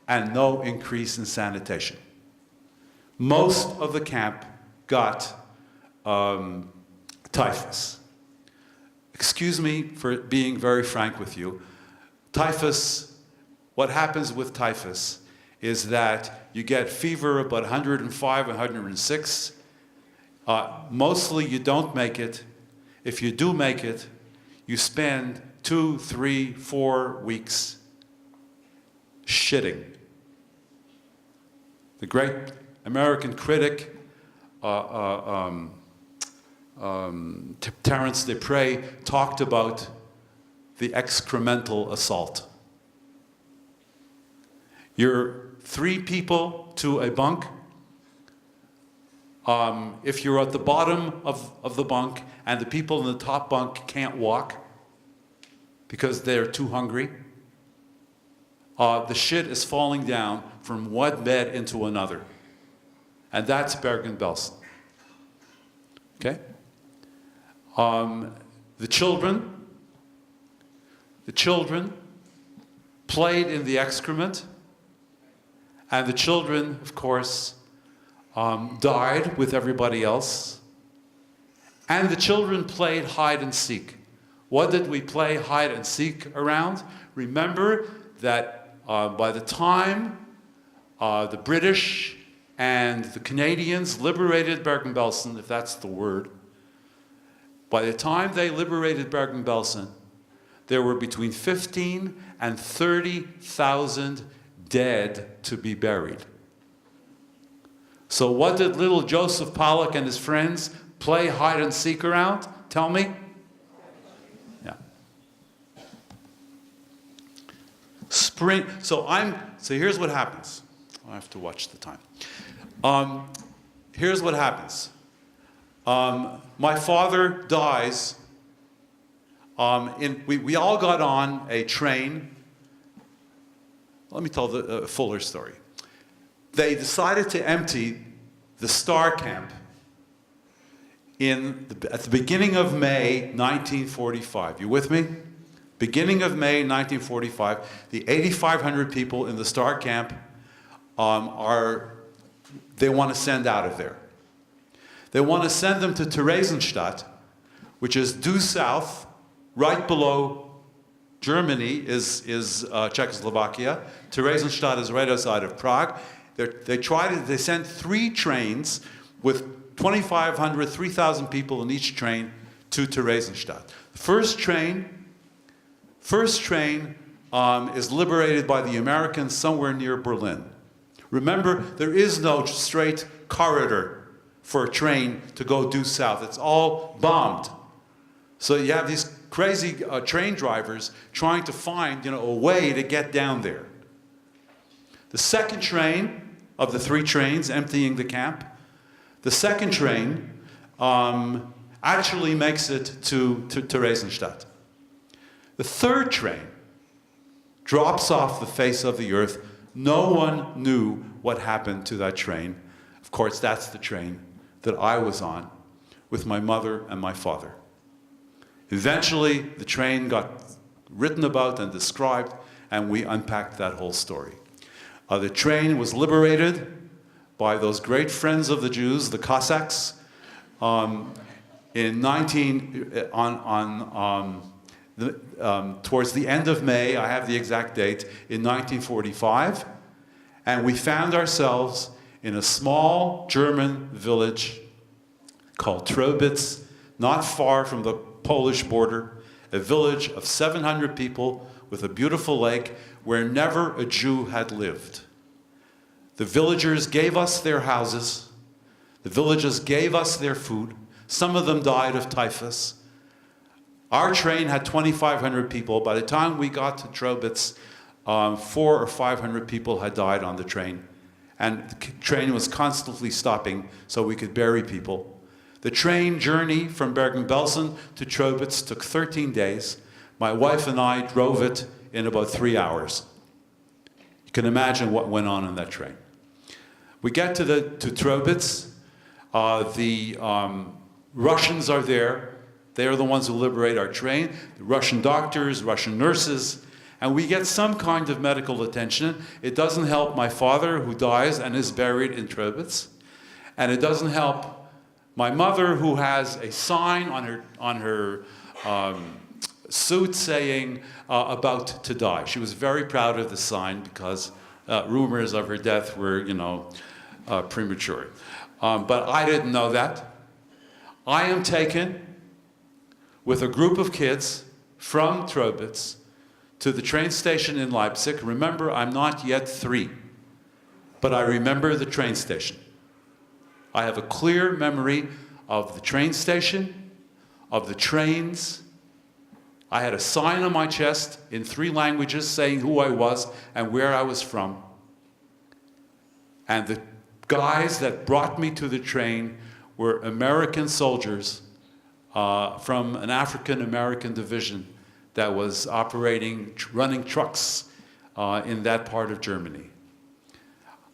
and no increase in sanitation. Most of the camp got typhus. Excuse me for being very frank with you. Typhus, what happens with typhus is that you get fever about 105, 106. Mostly you don't make it. If you do make it, you spend 2, 3, 4 weeks shitting. The great American critic, Terence DePrey, talked about the excremental assault. You're 3 people to a bunk. If you're at the bottom of the bunk and the people in the top bunk can't walk because they're too hungry, the shit is falling down from one bed into another. And that's Bergen-Belsen. Okay? The children played in the excrement, and the children, of course, died with everybody else. And the children played hide and seek. What did we play hide and seek around? Remember that by the time the British and the Canadians liberated Bergen-Belsen, if that's the word, by the time they liberated Bergen-Belsen, there were between 15 and 30,000 dead to be buried. So what did little Joseph Pollock and his friends play hide and seek around? Tell me? Yeah. So here's what happens. I have to watch the time. Here's what happens. My father dies. We all got on a train. Let me tell the fuller story. They decided to empty the Star Camp at the beginning of May 1945. You with me? Beginning of May 1945, the 8,500 people in the Star Camp they want to send out of there. They want to send them to Theresienstadt, which is due south, right below Germany is Czechoslovakia. Theresienstadt is right outside of Prague. They sent 3 trains with 2,500, 3,000 people in each train to Theresienstadt. The first train is liberated by the Americans somewhere near Berlin. Remember, there is no straight corridor for a train to go due south. It's all bombed. So you have these crazy train drivers trying to find, a way to get down there. The second train of the 3 trains emptying the camp, the second train actually makes it to Theresienstadt. The third train drops off the face of the earth. No one knew what happened to that train. Of course, that's the train that I was on with my mother and my father. Eventually, the train got written about and described, and we unpacked that whole story. The train was liberated by those great friends of the Jews, the Cossacks, towards the end of May, I have the exact date, in 1945, and we found ourselves in a small German village called Trobitz, not far from the Polish border, a village of 700 people with a beautiful lake where never a Jew had lived. The villagers gave us their houses. The villagers gave us their food. Some of them died of typhus. Our train had 2,500 people. By the time we got to Trobitz, 400 or 500 people had died on the train. And the train was constantly stopping so we could bury people. The train journey from Bergen-Belsen to Trobitz took 13 days. My wife and I drove it in about 3 hours. You can imagine what went on in that train. We get to Trobitz. The Russians are there. They are the ones who liberate our train. The Russian doctors, Russian nurses. And we get some kind of medical attention. It doesn't help my father, who dies and is buried in Trobitz. And it doesn't help my mother, who has a sign on her suit saying about to die. She was very proud of the sign because rumors of her death were, premature. But I didn't know that. I am taken with a group of kids from Trobitz to the train station in Leipzig. Remember, I'm not yet 3, but I remember the train station. I have a clear memory of the train station, of the trains. I had a sign on my chest in 3 languages saying who I was and where I was from. And the guys that brought me to the train were American soldiers from an African-American division that was running trucks in that part of Germany.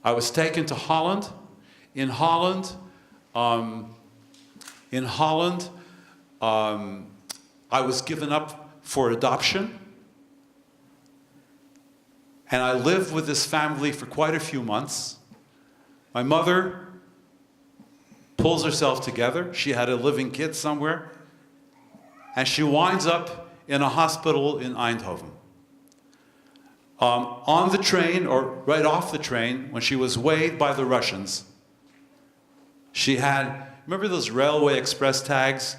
I was taken to Holland. In Holland, I was given up for adoption. And I lived with this family for quite a few months. My mother pulls herself together. She had a living kid somewhere. And she winds up in a hospital in Eindhoven. On the train, or right off the train, when she was weighed by the Russians, she had, remember those Railway Express tags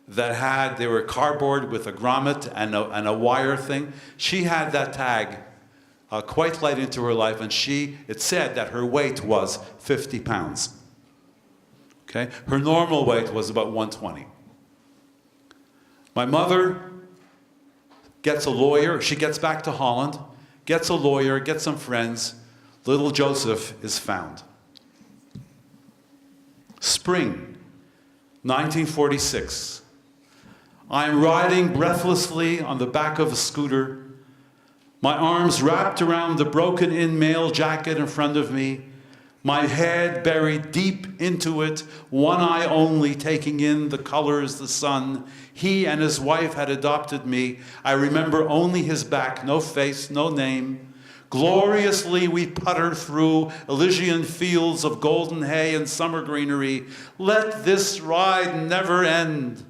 that they were cardboard with a grommet and a wire thing? She had that tag quite late into her life, and it said that her weight was 50 pounds. Okay? Her normal weight was about 120. My mother gets a lawyer. She gets back to Holland, gets a lawyer, gets some friends. Little Joseph is found. Spring, 1946. I'm riding breathlessly on the back of a scooter, my arms wrapped around the broken-in mail jacket in front of me, my head buried deep into it, one eye only taking in the colors, the sun. He and his wife had adopted me. I remember only his back, no face, no name. Gloriously we putter through Elysian fields of golden hay and summer greenery. Let this ride never end.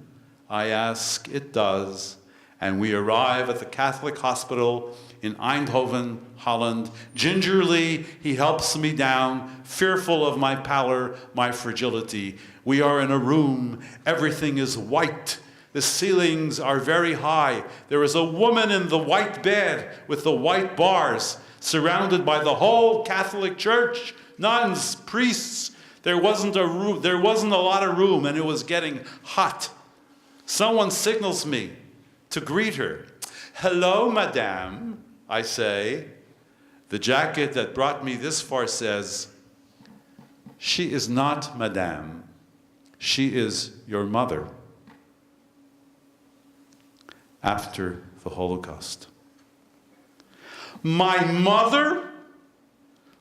I ask, it does. And we arrive at the Catholic hospital in Eindhoven, Holland. Gingerly, he helps me down, fearful of my pallor, my fragility. We are in a room. Everything is white. The ceilings are very high. There is a woman in the white bed with the white bars, surrounded by the whole Catholic Church, nuns, priests. There wasn't a lot of room, and it was getting hot. Someone signals me to greet her. Hello, madame, I say. The jacket that brought me this far says, she is not madame. She is your mother. After the Holocaust. My mother?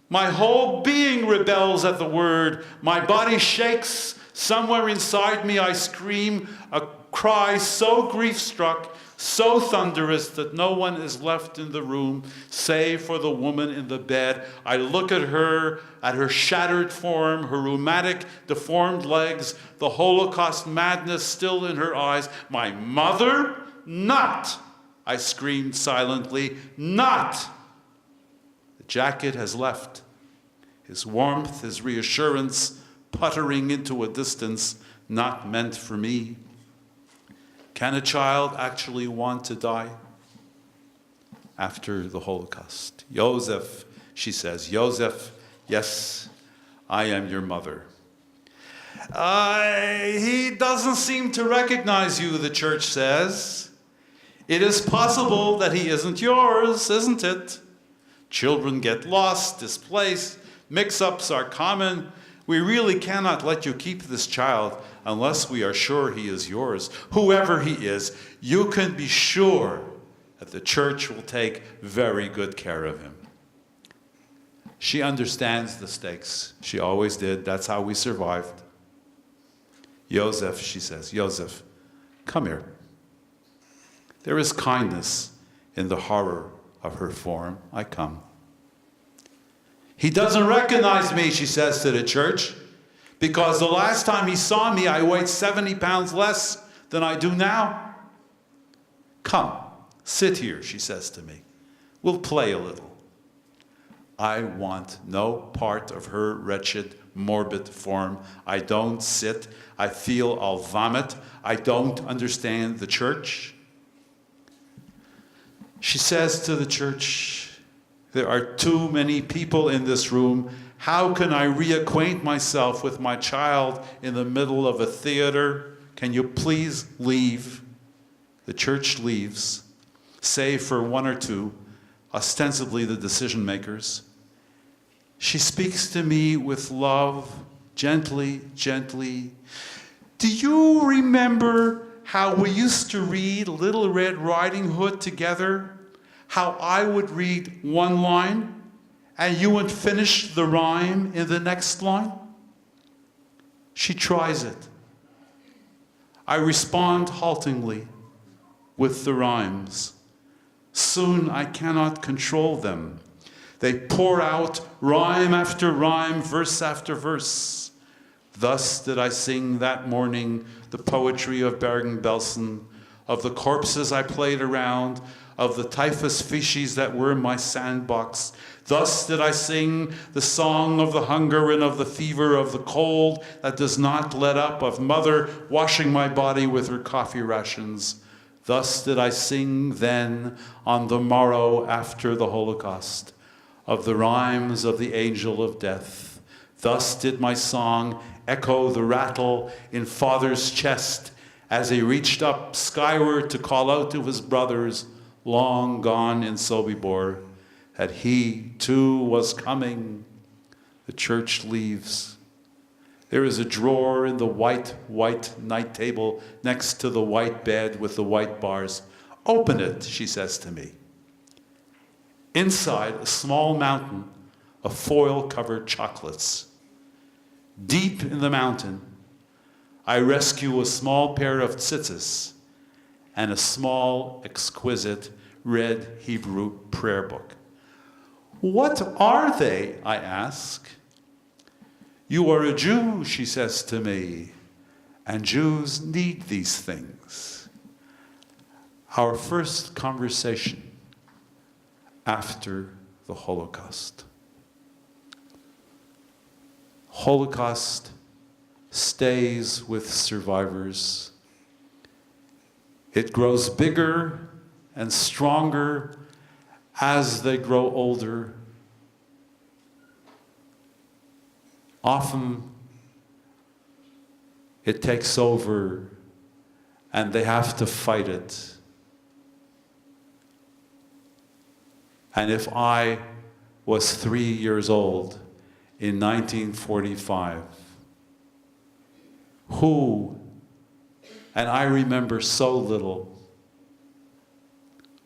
My whole being rebels at the word. My body shakes. Somewhere inside me I scream, a cry so grief-struck, so thunderous that no one is left in the room, save for the woman in the bed. I look at her shattered form, her rheumatic, deformed legs, the Holocaust madness still in her eyes. My mother? Not! I screamed silently. Not! The jacket has left. His warmth, his reassurance, puttering into a distance not meant for me. Can a child actually want to die? After the Holocaust. Joseph, she says, Joseph, yes, I am your mother. He doesn't seem to recognize you, the church says. It is possible that he isn't yours, isn't it? Children get lost, displaced, mix-ups are common. We really cannot let you keep this child unless we are sure he is yours. Whoever he is, you can be sure that the church will take very good care of him. She understands the stakes. She always did. That's how we survived. Joseph, she says, Joseph, come here. There is kindness in the horror of her form. I come. He doesn't recognize me, she says to the church, because the last time he saw me, I weighed 70 pounds less than I do now. Come, sit here, she says to me. We'll play a little. I want no part of her wretched, morbid form. I don't sit. I feel I'll vomit. I don't understand the church. She says to the church, there are too many people in this room How can I reacquaint myself with my child in the middle of a theater? Can you please leave? The church leaves, save for one or two, ostensibly the decision makers. She speaks to me with love, gently, gently. Do you remember how we used to read Little Red Riding Hood together? How I would read one line and you would finish the rhyme in the next line? She tries it. I respond haltingly with the rhymes. Soon I cannot control them. They pour out rhyme after rhyme, verse after verse. Thus did I sing that morning the poetry of Bergen-Belsen, of the corpses I played around, of the typhus feces that were in my sandbox. Thus did I sing the song of the hunger and of the fever, of the cold that does not let up, of mother washing my body with her coffee rations. Thus did I sing then on the morrow after the Holocaust, of the rhymes of the angel of death. Thus did my song echo the rattle in father's chest as he reached up skyward to call out to his brothers, long gone in Sobibor, that he too was coming. The church leaves. There is a drawer in the white night table next to the white bed with the white bars. Open it, she says to me. Inside, a small mountain of foil-covered chocolates. Deep in the mountain, I rescue a small pair of tzitzis and a small, exquisite red Hebrew prayer book. What are they? I ask. You are a Jew, she says to me, and Jews need these things. Our first conversation after the Holocaust. Holocaust stays with survivors. It grows bigger and stronger as they grow older. Often it takes over and they have to fight it. And if I was 3 years old in 1945, who, and I remember so little,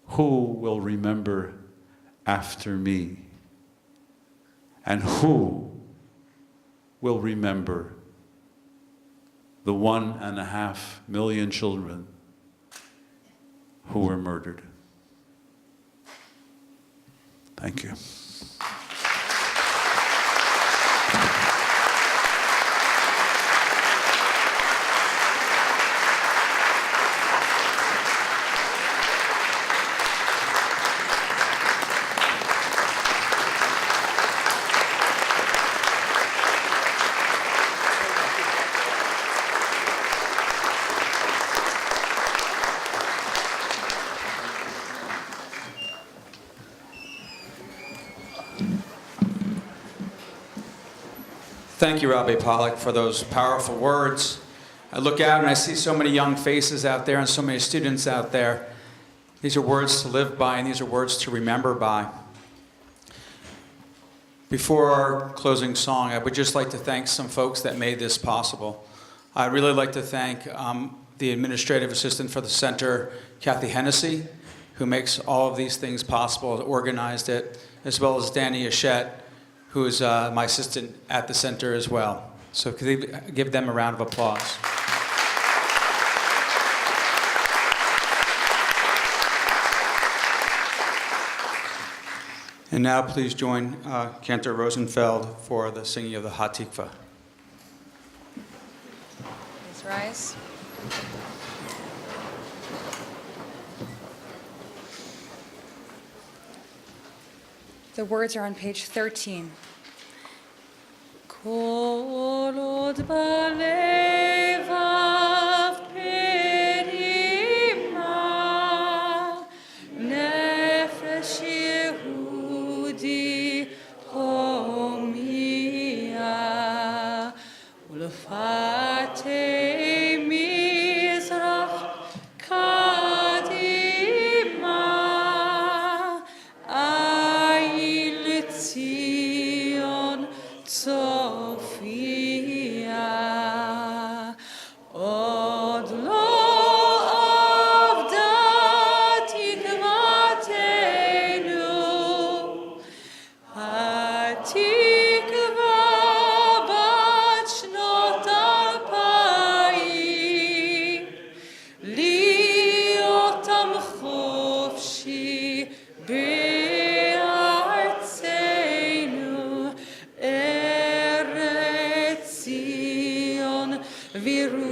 who will remember after me? And who will remember the 1.5 million children who were murdered? Thank you. Thank you, Rabbi Pollack, for those powerful words. I look out and I see so many young faces out there and so many students out there. These are words to live by and these are words to remember by. Before our closing song, I would just like to thank some folks that made this possible. I'd really like to thank the administrative assistant for the center, Kathy Hennessy, who makes all of these things possible, organized it, as well as Danny Yachette, who is my assistant at the center as well. So could you give them a round of applause? And now please join Cantor Rosenfeld for the singing of the Hatikva. Please rise. The words are on page 13. Kol od balevav perima, nefesh Yehudi homi. צופתי מזרח קדימה, עין לציון צופיה. עוד לא אבדה תקוותנו, התקווה בת שנות 2000, להיות עם חופשי בארצנו, ארץ ציון וירושלים.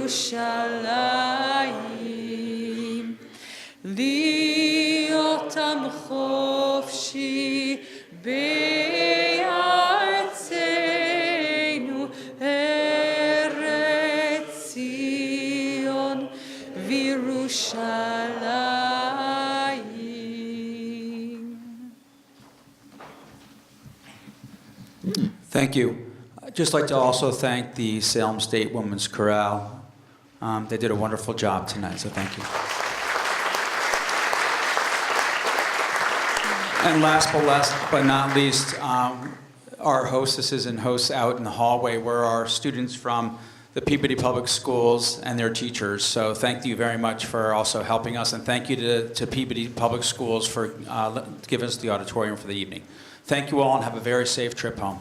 להיות עם חופשי בארצנו, ארץ ציון וירושלים. Thank you. I'd just like to also thank the Salem State Women's Chorale. They did a wonderful job tonight, so thank you. And last but not least, our hostesses and hosts out in the hallway were our students from the Peabody Public Schools and their teachers. So thank you very much for also helping us, and thank you to Peabody Public Schools for giving us the auditorium for the evening. Thank you all, and have a very safe trip home.